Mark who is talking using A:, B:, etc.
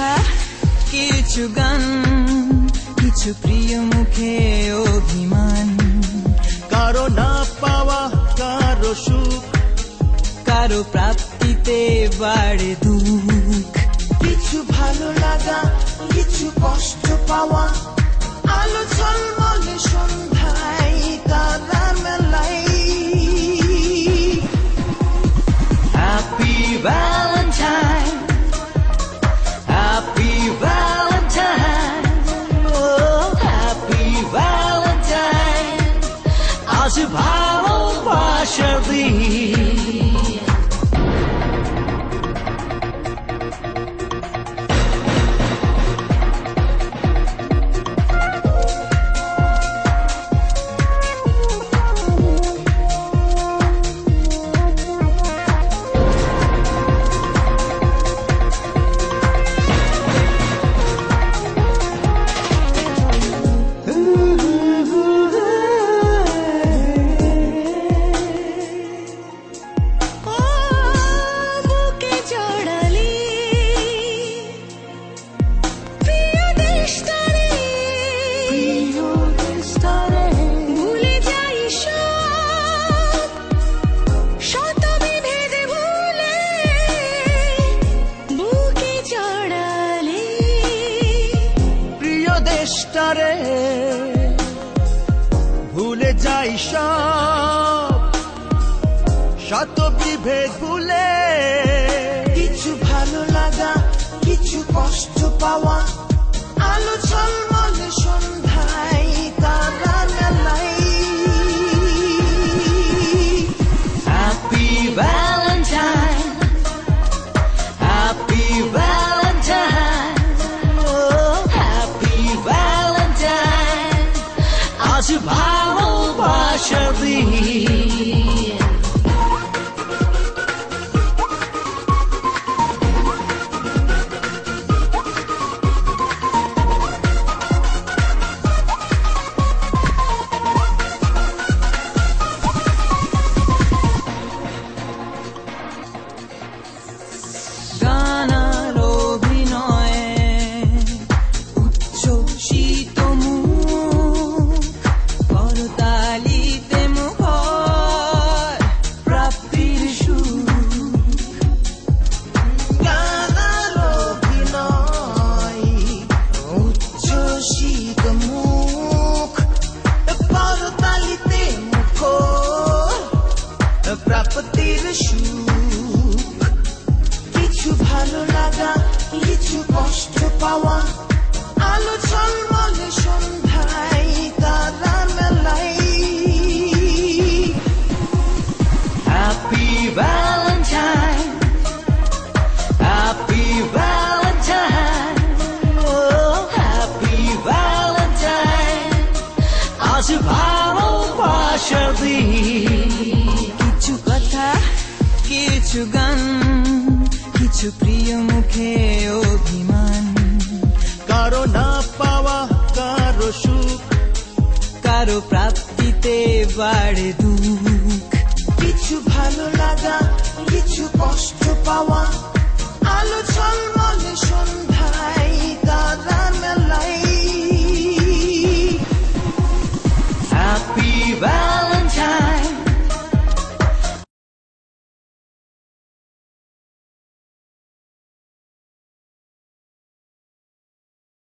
A: কথা, কিছু গান, কিছু প্রিয় মুখে অভিমান,
B: কারো না পাওয়া, কারো সুখ,
A: কারো প্রাপ্তিতে বাড়ে দুঃখ।
C: কিছু ভালো লাগা, কিছু কষ্ট পাওয়া, আলো ঝলমলে সন্ধ্যায় তারা মেলাই।
A: Happy Valentine, Happy Valentine, oh Happy Valentine, আজ ভালোবাসার দিন।
B: দেশটারে ভুলে যাই সব, শত বিভেদ ভুলে।
C: কিছু ভালো লাগা, কিছু কষ্ট পাওয়া, আলো ঝলমলে সন্ধ্যায় তারা মেলাই।
A: Happy Valentine, Happy Valentine, oh Happy Valentine, আজ ভালোবাসার দিন। গানার অভিনয়ে উচ্ছ্বসিত মুখ, করতালিতে মুখর প্রাপ্তির সুখ।
C: গানার অভিনয় উচ্ছ্বসিত মুখ, করতালিতে মুখর প্রাপ্তির সুখ। কিছু ভালো লাগা, কিছু কষ্ট পাওয়া, আলো ঝলমলে সন্ধ্যায় তারা মেলাই।
A: Happy Valentine, Happy Valentine, oh Happy Valentine, আজ ভালোবাসার দিন। কিছু কথা, কিছু গান, কিছু প্রিয় মুখে অভিমান,
B: কারো না পাওয়া, কারো সুখ,
A: কারো প্রাপ্তিতে বাড়ে দুঃখ।
C: কিছু ভালো লাগা, কিছু কষ্ট পাওয়া,